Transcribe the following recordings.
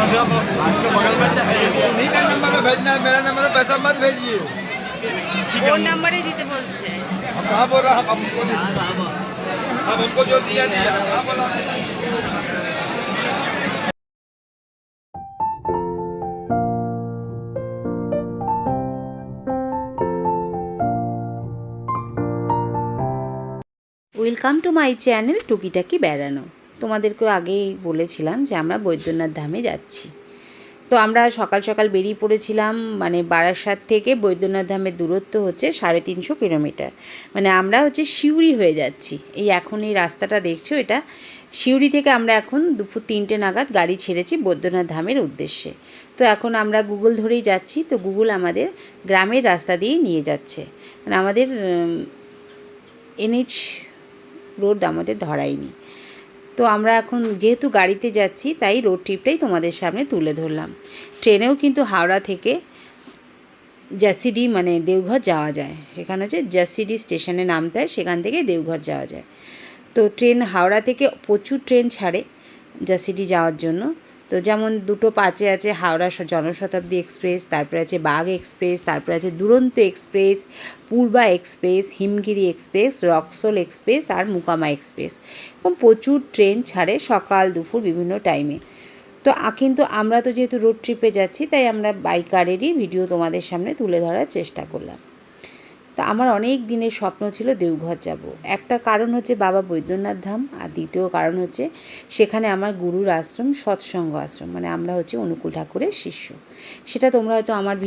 उसके बगल में उन्हीं का नंबर में भेजना है, मेरा नंबर में पैसा मत भेजिए। वो नंबर ही दिते बोलছে। अब कहाँ बोल रहा हम हमको अब हमको जो दिया दिया कहाँ बोला। ওয়েলকাম টু মাই চ্যানেল টুকিটাকি বেড়ানো। তোমাদেরকে আগেই বলেছিলাম যে আমরা বৈদ্যনাথ ধামে যাচ্ছি। তো আমরা সকাল সকাল বেরিয়ে পড়েছিলাম। মানে বারাসাত থেকে বৈদ্যনাথ ধামের দূরত্ব হচ্ছে 350 কিলোমিটার। মানে আমরা হচ্ছে সিউড়ি হয়ে যাচ্ছি। এই এখন এই রাস্তাটা দেখছো, এটা সিউড়ি থেকে আমরা এখন দুপুর 3টে নাগাদ গাড়ি ছেড়েছি বৈদ্যনাথ ধামের উদ্দেশ্যে। তো এখন আমরা গুগল ধরেই যাচ্ছি। তো গুগল আমাদের গ্রামের রাস্তা দিয়েই নিয়ে যাচ্ছে। মানে আমাদের NH রোড আমাদের ধরায়নি। তো আমরা এখন যেহেতু গাড়িতে যাচ্ছি তাই রোড ট্রিপটাই তোমাদের সামনে তুলে ধরলাম। ট্রেনেও কিন্তু হাওড়া থেকে জাসিডি মানে দেওঘর যাওয়া যায়। সেখানে হচ্ছে জাসিডি স্টেশনে নামতে হয়, সেখান থেকে দেওঘর যাওয়া যায়। তো ট্রেন হাওড়া থেকে প্রচুর ট্রেন ছাড়ে জাসিডি যাওয়ার জন্য। তো যেমন 2:05 আছে হাওড়া জনশতাব্দী এক্সপ্রেস, তারপরে আছে বাগ এক্সপ্রেস, তারপরে আছে Duronto express, Purba express, Himgiri express, Raxaul express আর মুকামা এক্সপ্রেস। এবং প্রচুর ট্রেন ছাড়ে সকাল দুপুর বিভিন্ন টাইমে। তো কিন্তু আমরা তো যেহেতু রোড ট্রিপে যাচ্ছি তাই আমরা বাইকারেরই ভিডিও তোমাদের সামনে তুলে ধরার চেষ্টা করলাম। তো আমার অনেক দিনের স্বপ্ন ছিল দেওঘর যাব। একটা কারণ হচ্ছে বাবা বৈদ্যনাথ ধাম, আর দ্বিতীয় কারণ হচ্ছে সেখানে আমার গুরুর আশ্রম, সৎসঙ্গ আশ্রম। মানে আমরা হচ্ছে অনুকূল ঠাকুরের শিষ্য। সেটা তোমরা হয়তো আমার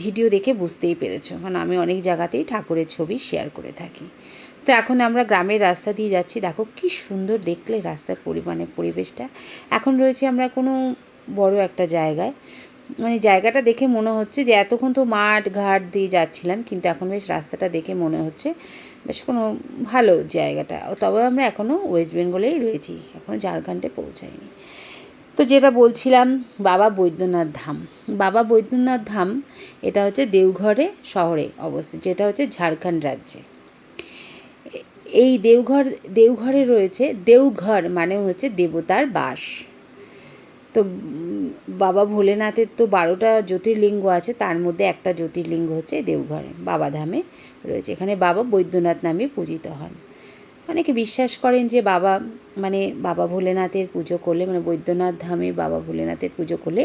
ভিডিও দেখে বুঝতেই পেরেছো, কারণ আমি অনেক জায়গাতেই ঠাকুরের ছবি শেয়ার করে থাকি। তো এখন আমরা গ্রামের রাস্তা দিয়ে যাচ্ছি। দেখো কি সুন্দর দেখলে রাস্তার পরিবেশটা। এখন রয়েছে আমরা কোনো বড় একটা জায়গায়। মানে জায়গাটা দেখে মনে হচ্ছে যে এতক্ষণ তো মাঠ ঘাট দিয়ে যাচ্ছিলাম, কিন্তু এখন বেশ রাস্তাটা দেখে মনে হচ্ছে বেশ কোনো ভালো জায়গাটা। তবে আমরা এখনও ওয়েস্ট বেঙ্গলেই রয়েছি, এখনও ঝাড়খণ্ডে পৌঁছাইনি। তো যেটা বলছিলাম, বাবা বৈদ্যনাথ ধাম। বাবা বৈদ্যনাথ ধাম এটা হচ্ছে দেওঘরে শহরে অবস্থিত, যেটা হচ্ছে ঝাড়খণ্ড রাজ্যে। এই দেওঘরে রয়েছে, দেওঘর মানে হচ্ছে দেবতার বাস। তো বাবা ভোলেনাথের তো 12টা জ্যোতির্লিঙ্গ আছে, তার মধ্যে একটা জ্যোতির্লিঙ্গ হচ্ছে দেওঘরে বাবা ধামে রয়েছে। এখানে বাবা বৈদ্যনাথ নামে পূজিত হন। অনেকে বিশ্বাস করেন যে বাবা ভোলেনাথের পুজো করলে, মানে বৈদ্যনাথ ধামে বাবা ভোলেনাথের পুজো করলে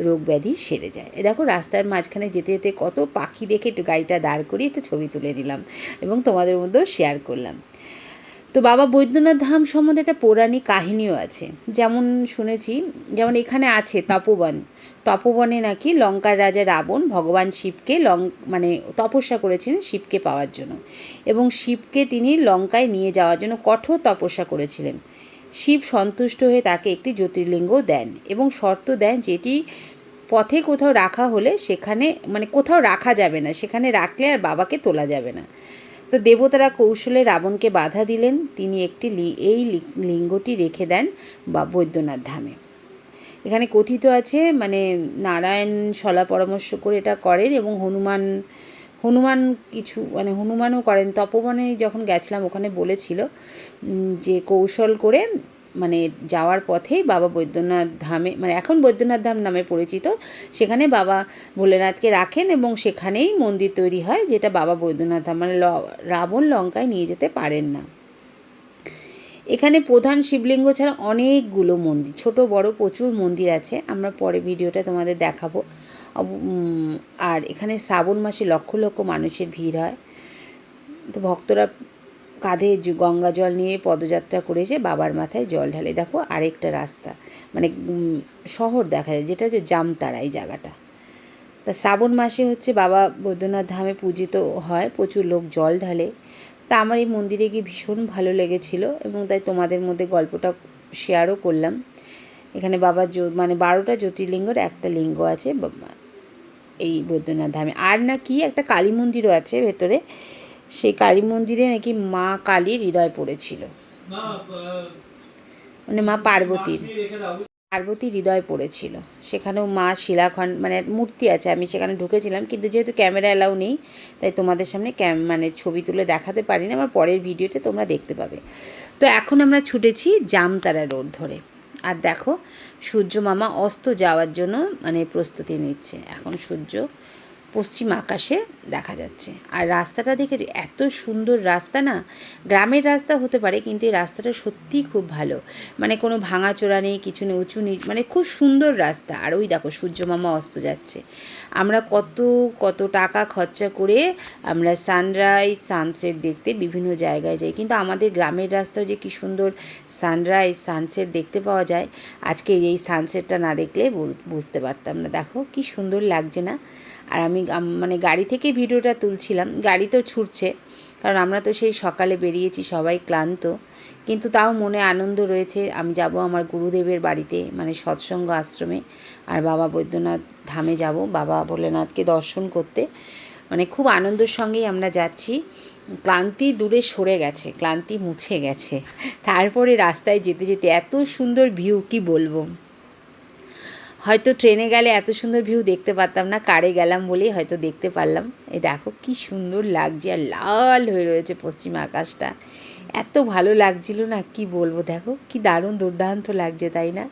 রোগ ব্যাধি সেরে যায়। দেখো রাস্তার মাঝখানে যেতে যেতে কত পাখি দেখে একটু গাড়িটা দাঁড় করিয়ে একটু ছবি তুলে নিলাম এবং তোমাদের মধ্যেও শেয়ার করলাম। তো বাবা বৈদ্যনাথ ধাম সম্বন্ধে একটা পৌরাণিক কাহিনীও আছে। যেমন শুনেছি, যেমন এখানে আছে তপবনে নাকি লঙ্কার রাজা রাবণ ভগবান শিবকে তপস্যা করেছিলেন শিবকে পাওয়ার জন্য, এবং শিবকে তিনি লঙ্কায় নিয়ে যাওয়ার জন্য কঠোর তপস্যা করেছিলেন। শিব সন্তুষ্ট হয়ে তাকে একটি জ্যোতির্লিঙ্গ দেন এবং শর্ত দেন যেটি পথে কোথাও রাখা হলে সেখানে কোথাও রাখা যাবে না, সেখানে রাখলে আর বাবাকে তোলা যাবে না। তো দেবতারা কৌশলে রাবণকে বাধা দিলেন। তিনি এই লিঙ্গটি রেখে দেন বা বৈদ্যনাথ ধামে। এখানে কথিত আছে নারায়ণ শলা পরামর্শ করে এটা করেন, এবং হনুমান কিছু হনুমানও করেন। তপবনে যখন গেছিলাম ওখানে বলেছিল যে কৌশল করে যাওয়ার পথেই বাবা বৈদ্যনাথ ধামে, এখন বৈদ্যনাথ ধাম নামে পরিচিত, সেখানে বাবা ভোলেনাথকে রাখেন এবং সেখানেই মন্দির তৈরি হয়, যেটা বাবা বৈদ্যনাথ ধাম। রাবণ লঙ্কায় নিয়ে যেতে পারেন না। এখানে প্রধান শিবলিঙ্গ ছাড়া অনেকগুলো মন্দির, ছোট বড় প্রচুর মন্দির আছে। আমরা পরে ভিডিওটা তোমাদের দেখাবো। আর এখানে শ্রাবণ মাসে লক্ষ লক্ষ মানুষের ভিড় হয়। তো ভক্তরা কাঁধে গঙ্গা জল নিয়ে পদযাত্রা করেছে, বাবার মাথায় জল ঢালে। দেখো আরেকটা রাস্তা, শহর দেখা যায়, যেটা হচ্ছে জামতারা এই জায়গাটা। তা শ্রাবণ মাসে হচ্ছে বাবা বৈদ্যনাথ ধামে পূজিত হয়, প্রচুর লোক জল ঢালে। তা আমার এই মন্দিরে গিয়ে ভীষণ ভালো লেগেছিল এবং তাই তোমাদের মধ্যে গল্পটা শেয়ারও করলাম। এখানে বাবার 12টা জ্যোতির্লিঙ্গের একটা লিঙ্গ আছে এই বৈদ্যনাথ ধামে। আর নাকি একটা কালী মন্দিরও আছে ভেতরে, সেই কালী মন্দিরে নাকি মা কালীর হৃদয় পড়েছিল, মা পার্বতীর হৃদয় পড়েছিল। সেখানেও মা শিলাখণ্ড মূর্তি আছে। আমি সেখানে ঢুকেছিলাম, কিন্তু যেহেতু ক্যামেরা অ্যালাউ নেই তাই তোমাদের সামনে ছবি তুলে দেখাতে পারি না। আমার পরের ভিডিওতে তোমরা দেখতে পাবে। তো এখন আমরা ছুটেছি জামতারা রোড ধরে। আর দেখো সূর্য মামা অস্ত যাওয়ার জন্য মানে প্রস্তুতি নিচ্ছে। এখন সূর্য পশ্চিম আকাশে দেখা যাচ্ছে। আর রাস্তাটা দেখে এত সুন্দর রাস্তা না, গ্রামের রাস্তা হতে পারে কিন্তু এই রাস্তাটা সত্যিই খুব ভালো, মানে কোনো ভাঙাচোরা নেই, কিছু নেই, উঁচু নিচ, মানে খুব সুন্দর রাস্তা। আর ওই দেখো সূর্য মামা অস্ত যাচ্ছে। আমরা কত কত টাকা খরচা করে আমরা সানরাইজ সানসেট দেখতে বিভিন্ন জায়গায় যাই, কিন্তু আমাদের গ্রামের রাস্তাও যে কী সুন্দর সানরাইজ সানসেট দেখতে পাওয়া যায়, আজকে এই সানসেটটা না দেখলে বুঝতে পারতাম না। দেখো কী সুন্দর লাগছে না। আর আমি মানে গাড়ি থেকে ভিডিওটা তুলছিলাম, গাড়ি তো ছুটছে, কারণ আমরা তো সেই সকালে বেরিয়েছি, সবাই ক্লান্ত, কিন্তু তাও মনে আনন্দ রয়েছে। আমি যাব আমার গুরুদেবের বাড়িতে, মানে সৎসঙ্গ আশ্রমে, আর বাবা বৈদ্যনাথ ধামে যাব, বাবা ভোলেনাথকে দর্শন করতে। মানে খুব আনন্দের সঙ্গেই আমরা যাচ্ছি। ক্লান্তি দূরে সরে গেছে, ক্লান্তি মুছে গেছে। তারপরে রাস্তায় যেতে যেতে এত সুন্দর ভিউ, কি বলবো। হয়তো ট্রেনে গেলে এত সুন্দর ভিউ দেখতে পারতাম না, কারে গেলাম বলেই হয়তো দেখতে পারলাম। এই দেখো কি সুন্দর লাগছে, আর লাল হয়ে রয়েছে পশ্চিম আকাশটা, এত ভালো লাগছিল না, কি বলবো। দেখো কি দারুণ দুর্দান্ত লাগছে, তাই না?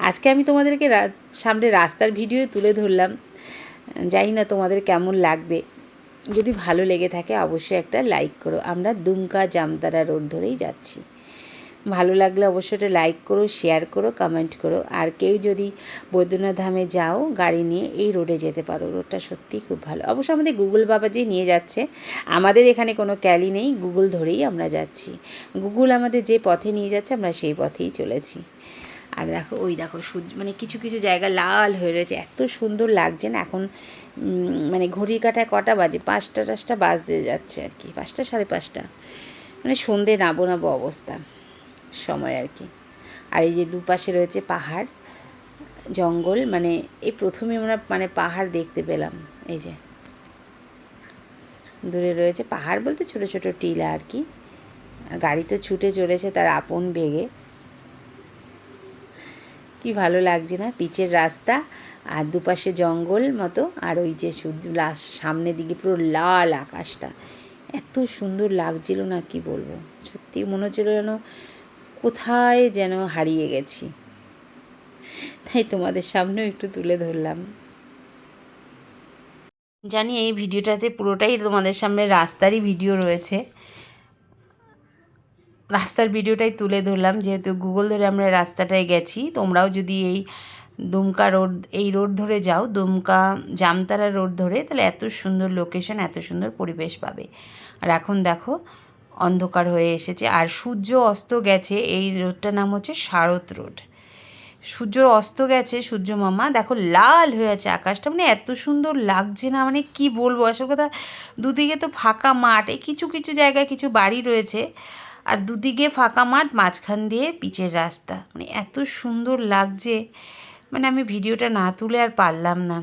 আজকে আমি তোমাদেরকে সামনে রাস্তার ভিডিও তুলে ধরলাম, জানি না তোমাদের কেমন লাগবে। যদি ভালো লেগে থাকে অবশ্যই একটা লাইক করো। আমরা দুমকা জামতারা রোড ধরেই যাচ্ছি। ভালো লাগলে অবশ্যই একটা লাইক করো, শেয়ার করো, কমেন্ট করো। আর কেউ যদি বৈদ্যনাথ ধামে যাও গাড়ি নিয়ে, এই রোডে যেতে পারো, রোডটা সত্যিই খুব ভালো। অবশ্য আমাদের গুগল বাবাজি নিয়ে যাচ্ছে, আমাদের এখানে কোনো ক্যালি নেই, গুগল ধরেই আমরা যাচ্ছি। গুগল আমাদের যে পথে নিয়ে যাচ্ছে আমরা সেই পথেই চলেছি। আর দেখো ওই দেখো সূর্য, মানে কিছু কিছু জায়গা লাল হয়ে রয়েছে, এত সুন্দর লাগছে না। এখন মানে ঘড়ির কাঁটায় কটা বাজে, 5টা বাজতে যাচ্ছে আর কি, 5টা 5:30, মানে সন্ধে নাবো নাবো অবস্থা সময় আর কি। আর এই যে দুপাশে রয়েছে পাহাড় জঙ্গল, মানে এই প্রথমে আমরা মানে পাহাড় দেখতে পেলাম। এই যে দূরে রয়েছে পাহাড় বলতে ছোট ছোট টিলা আর কি। গাড়ি তো ছুটে চলেছে তার আপন বেগে, কি ভালো লাগছে না, পিচের রাস্তা আর দুপাশে জঙ্গল মতো, আর ওই যে সূর্য সামনের দিকে পুরো লাল আকাশটা, এত সুন্দর লাগছিল না, কি বলবো। সত্যি মনে হচ্ছিল যেন কোথায় যেন হারিয়ে গেছি, তাই তোমাদের সামনেও একটু তুলে ধরলাম। জানি এই ভিডিওটাতে পুরোটাই তোমাদের সামনে রাস্তারই ভিডিও রয়েছে, রাস্তার ভিডিওটাই তুলে ধরলাম, যেহেতু গুগল ধরে আমরা রাস্তাটায় গেছি। তোমরাও যদি এই দুমকা রোড, এই রোড ধরে যাও, দুমকা জামতারা রোড ধরে, তাহলে এত সুন্দর লোকেশন, এত সুন্দর পরিবেশ পাবে। আর এখন দেখো অন্ধকার হয়ে এসেছে, আর সূর্য অস্ত গেছে। এই রোডটার নাম হচ্ছে শারদ রোড। সূর্য অস্ত গেছে, সূর্য মামা দেখো লাল হয়ে আছে আকাশটা, মানে এত সুন্দর লাগছে না, মানে কি বলবো। আসল কথা, দুদিকে তো ফাঁকা মাঠ, এই কিছু কিছু জায়গায় কিছু বাড়ি রয়েছে, আর দুদিকে ফাঁকা মাঠ, মাঝখান দিয়ে পিচের রাস্তা, মানে এত সুন্দর লাগছে, মানে আমি ভিডিওটা না তুলে আর পারলাম না।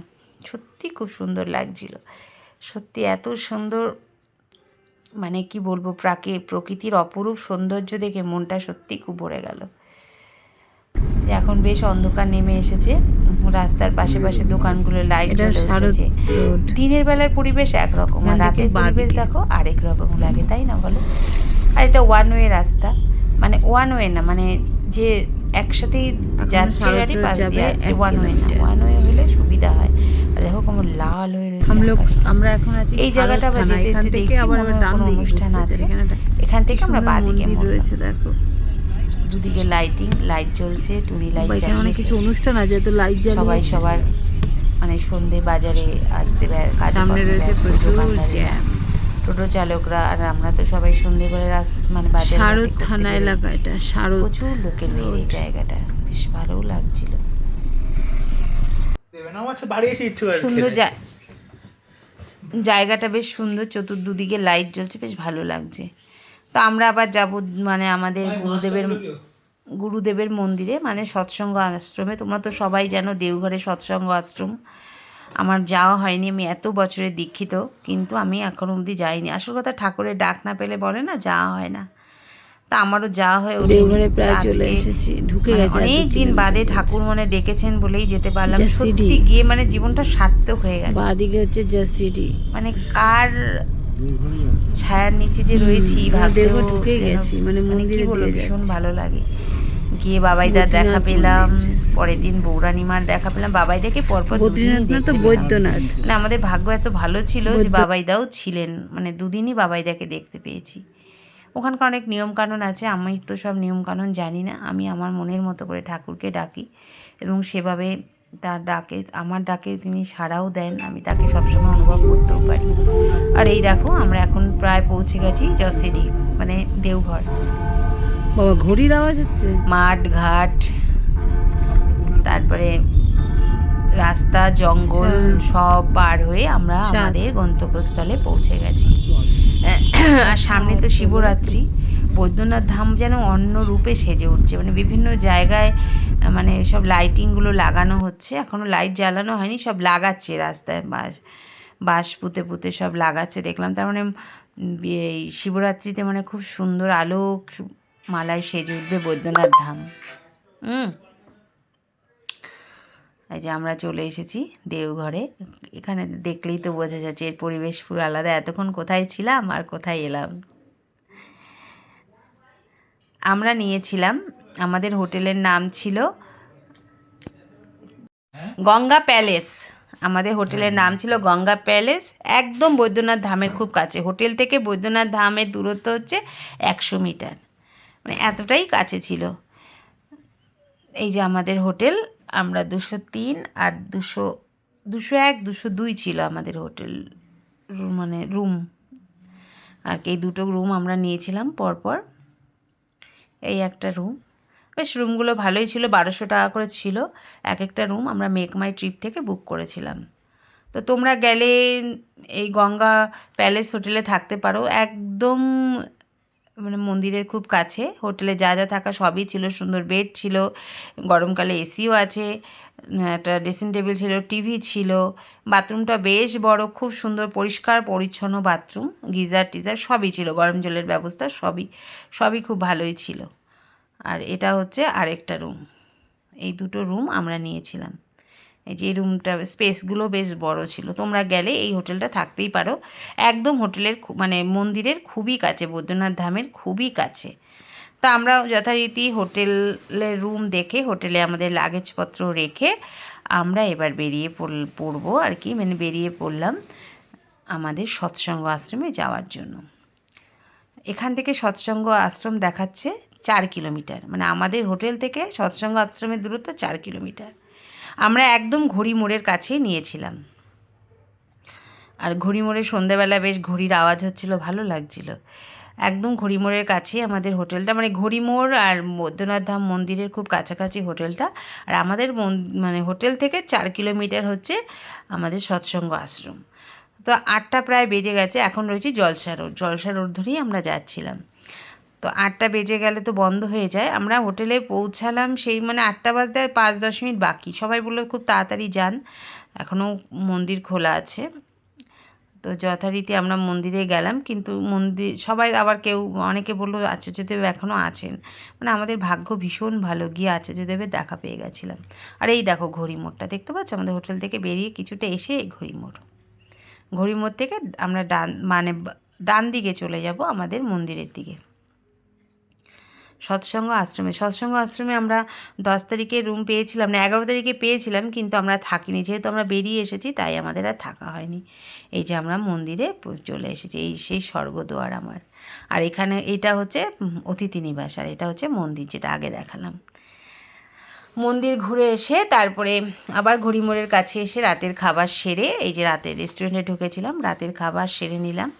সত্যি খুব সুন্দর লাগছিল, সত্যি এত সুন্দর, মানে কি বলবো, প্রকৃতির অপরূপ সৌন্দর্য দেখে মনটা সত্যি খুব ভরে গেল। যে এখন বেশ অন্ধকার নেমে এসেছে, রাস্তার পাশে পাশে দোকানগুলো লাইট জ্বলে উঠেছে। দিনের বেলার পরিবেশ একরকম, আর রাতের পরিবেশ দেখো আরেক রকম লাগে, তাই না বলো? আর এটা ওয়ান ওয়ে রাস্তা, মানে ওয়ান ওয়ে না, মানে যে একসাথেই যাচ্ছে গাড়ি পাশ দিয়ে আসছে, ওয়ান ওয়ে না, ওয়ান ওয়ে হলে সুবিধা হয়। আর দেখো কেমন লাল হয়ে রয়েছে আমরা এখন আছি এই জায়গাটা, বা যেতে যেতে দেখছি কোনো অনুষ্ঠান আছে, এখান থেকে আমরা বাঁদিকে রয়েছে। দেখো দুদিকে লাইটিং, লাইট জ্বলছে, টুনি লাইট জ্বলছে, কিছু অনুষ্ঠান আছে তো লাইট জ্বালিয়ে সবাই সবার মানে সন্ধে বাজারে আসতে, সামনে রয়েছে প্রচুর জ্যাম, টোটো চালকরা। আর আমরা তো সবাই সন্ধেবেলা মানে বাজারে, শারদ থানা এলাকা, এটা শারদ, প্রচুর লোকের ভিড়। এই জায়গাটা বেশ ভালোও লাগছিল, সুন্দর জায়গাটা, বেশ সুন্দর, চতুর্দিকে লাইট জ্বলছে, বেশ ভালো লাগছে। তো আমরা আবার যাব মানে আমাদের গুরুদেবের মন্দিরে, মানে সৎসঙ্গ আশ্রমে। তোমরা তো সবাই জানো দেওঘরে সৎসঙ্গ আশ্রম, আমার যাওয়া হয়নি, আমি এত বছরের দীক্ষিত, কিন্তু আমি এখনো অবধি যাইনি। আসল কথা, ঠাকুরের ডাক না পেলে বলে না যাওয়া হয় না, তা আমারও যাওয়া হয়ে ওঠে। দেওঘরে প্রায় চলে এসেছি, ঢুকে গেছে, অনেক দিন বাদে ঠাকুর মনে ডেকেছেন বলেই যেতে পারলাম। সত্যি গিয়ে মানে জীবনটা সার্থক হয়ে গেল। বাদিকে হচ্ছে জাসিডি, মানে কার ছায়ার নিচে যে রয়েছি, ঢুকে গেছি, মানে মন্দিরে ভীষণ ভালো লাগে। গিয়ে বাবাইদার দেখা বদ্রীনাথ পেলাম, মন্দির। পরের দিন বৌরানিমার দেখা পেলাম। বাবাইদাকে পরপর দুদিনই বদ্রীনাথ না দেখতে তো পেলাম। বৈদ্যনাথ। মানে আমাদের ভাগ্য এত ভালো ছিল যে বৈদ্য- বাবাইদাও ছিলেন, মানে দুদিনই বাবাইদাকে দেখতে পেয়েছি। ওখানকার অনেক নিয়মকানুন আছে, আমি তো সব নিয়মকানুন জানি না। আমি আমার মনের মতো করে ঠাকুরকে ডাকি এবং সেভাবে তার ডাকে, আমার ডাকে তিনি সাড়াও দেন, আমি তাকে সবসময় অনুভব করতেও পারি। আর এই দেখো আমরা এখন প্রায় পৌঁছে গেছি জসিডি, মানে দেওঘর। বাবা ঘড়ির আওয়াজ হচ্ছে। মাঠ ঘাট, তারপরে রাস্তা, জঙ্গল সব পার হয়ে আমরা আমাদের গন্তব্যস্থলে পৌঁছে গেছি। আর সামনে তো শিবরাত্রি, বৈদ্যনাথ ধাম যেন অন্য রূপে সেজে উঠছে, মানে বিভিন্ন জায়গায় মানে সব লাইটিংগুলো লাগানো হচ্ছে, এখনও লাইট জ্বালানো হয়নি, সব লাগাচ্ছে রাস্তায়, বাঁশ পুঁতে পুঁতে সব লাগাচ্ছে দেখলাম। তার মানে এই শিবরাত্রিতে মানে খুব সুন্দর আলোক মালায় সেজে উঠবে বৈদ্যনাথ ধাম। এই যে আমরা চলে এসেছি দেওঘরে। এখানে দেখলেই তো বোঝা যাচ্ছে এর পরিবেশ পুরো আলাদা। এতক্ষণ কোথায় ছিলাম আর কোথায় এলাম। আমরা নিয়েছিলাম, আমাদের হোটেলের নাম ছিল গঙ্গা প্যালেস। আমাদের হোটেলের নাম ছিল গঙ্গা প্যালেস, একদম বৈদ্যনাথ ধামের খুব কাছে। হোটেল থেকে বৈদ্যনাথ ধামের দূরত্ব হচ্ছে 100 মিটার, মানে এতটাই কাছে ছিল। এই যে আমাদের হোটেল, আমরা 203 আর 201 202 ছিল আমাদের হোটেল, মানে রুম। আর এই দুটো রুম আমরা নিয়েছিলাম পরপর। এই একটা রুম, বেশ রুমগুলো ভালোই ছিল, 1200 টাকা করে ছিল এক একটা রুম। আমরা মেক মাই ট্রিপ থেকে বুক করেছিলাম। তো তোমরা গেলে এই গঙ্গা প্যালেস হোটেলে থাকতে পারো, একদম মানে মন্দিরের খুব কাছে। হোটেলে যা যা থাকা সবই ছিল, সুন্দর বেড ছিল, গরমকালে এসিও আছে, একটা ড্রেসিং টেবিল ছিল, টিভি ছিল, বাথরুমটা বেশ বড়, খুব সুন্দর পরিষ্কার পরিচ্ছন্ন বাথরুম, গিজার টিজার সবই ছিল, গরম জলের ব্যবস্থা সবই খুব ভালোই ছিল। আর এটা হচ্ছে আরেকটা রুম। এই দুটো রুম আমরা নিয়েছিলাম। এই যে রুমটা স্পেসগুলো বেশ বড় ছিল। তোমরা গেলে এই হোটেলটা থাকতেই পারো, একদম হোটেলের মানে মন্দিরের খুবই কাছে, বৈদ্যনাথ ধামের খুবই কাছে। তা আমরা যথারীতি হোটেলের রুম দেখে হোটেলে আমাদের লাগেজপত্র রেখে আমরা এবার বেরিয়ে পড়বো আর কি, মানে বেরিয়ে পড়লাম আমাদের সৎসঙ্গ আশ্রমে যাওয়ার জন্য। এখান থেকে সৎসঙ্গ আশ্রম দেখাচ্ছে 4 কিলোমিটার, মানে আমাদের হোটেল থেকে সৎসঙ্গ আশ্রমের দূরত্ব 4 কিলোমিটার। আমরা একদম ঘড়ি মোড়ের কাছেই নিয়েছিলাম। আর ঘড়ি মোড়ে সন্ধ্যাবেলা বেশ ঘড়ির আওয়াজ হচ্ছিল, ভালো লাগছিল। একদম ঘড়ি মোড়ের কাছেই আমাদের হোটেলটা, মানে ঘড়ি মোড় আর বৈদ্যনাথ ধাম মন্দিরের খুব কাছাকাছি হোটেলটা। আর আমাদের মানে হোটেল থেকে 4 কিলোমিটার হচ্ছে আমাদের সৎসঙ্গ আশ্রম। তো 8টা প্রায় বেজে গেছে, এখন রয়েছি জলসা রোড ধরেই আমরা যাচ্ছিলাম। তো 8টা বেজে গেলে তো বন্ধ হয়ে যায়। আমরা হোটেলে পৌঁছালাম সেই মানে 8টা বাজতে 5-10 মিনিট বাকি। সবাই বললো খুব তাড়াতাড়ি যান, এখনও মন্দির খোলা আছে। তো যথারীতি আমরা মন্দিরে গেলাম, কিন্তু মন্দির সবাই আবার অনেকে বললো আচার্যদেব এখনও আছেন। মানে আমাদের ভাগ্য ভীষণ ভালো, গিয়ে আচার্যদেবের দেখা পেয়ে গেছিলাম। আর এই দেখো ঘড়ি মোড়টা দেখতে পাচ্ছ, আমাদের হোটেল থেকে বেরিয়ে কিছুটা এসে ঘড়ি মোড় থেকে আমরা ডান দিকে চলে যাব আমাদের মন্দিরের দিকে, সৎসঙ্গ আশ্রমে। আমরা 10 তারিখে রুম পেয়েছিলাম, না 11 তারিখে পেয়েছিলাম, কিন্তু আমরা থাকিনি, যেহেতু আমরা বেরিয়ে এসেছি তাই আমাদের আর থাকা হয়নি। এই যে আমরা মন্দিরে চলে এসেছি, এই সেই স্বর্গদ্বার আমার। আর এখানে এটা হচ্ছে অতিথি নিবাস, আর এটা হচ্ছে মন্দির যেটা আগে দেখালাম। মন্দির ঘুরে এসে তারপরে আবার ঘড়ি মোড়ের কাছে এসে রাতের খাবার সেরে, এই যে রাতের রেস্টুরেন্টে ঢুকেছিলাম, রাতের খাবার সেরে নিলাম।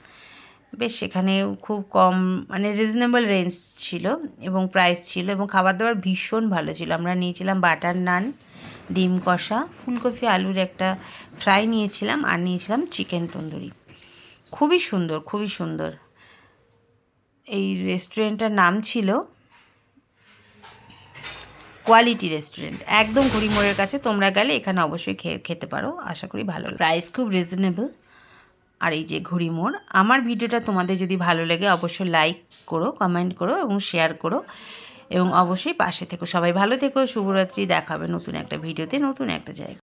বেশ সেখানে খুব কম মানে রিজনেবল রেঞ্জ ছিল এবং প্রাইস ছিল, এবং খাবার দাবার ভীষণ ভালো ছিল। আমরা নিয়েছিলাম বাটার নান, ডিম কষা, ফুলকপি আলুর একটা ফ্রাই নিয়েছিলাম, আর নিয়েছিলাম চিকেন তন্দুরি। খুবই সুন্দর। এই রেস্টুরেন্টটার নাম ছিল কোয়ালিটি রেস্টুরেন্ট, একদম ঘড়ি মোড়ের কাছে। তোমরা গেলে এখানে অবশ্যই খেতে পারো, আশা করি ভালো। প্রাইস খুব রিজনেবল। আর এই যে ঘড়ি মোড়। আমার ভিডিওটা তোমাদের যদি ভালো লাগে অবশ্যই লাইক করো, কমেন্ট করো এবং শেয়ার করো, এবং অবশ্যই পাশে থেকো। সবাই ভালো থেকো, শুভরাত্রি। দেখা হবে নতুন একটা ভিডিওতে, নতুন একটা জায়গা।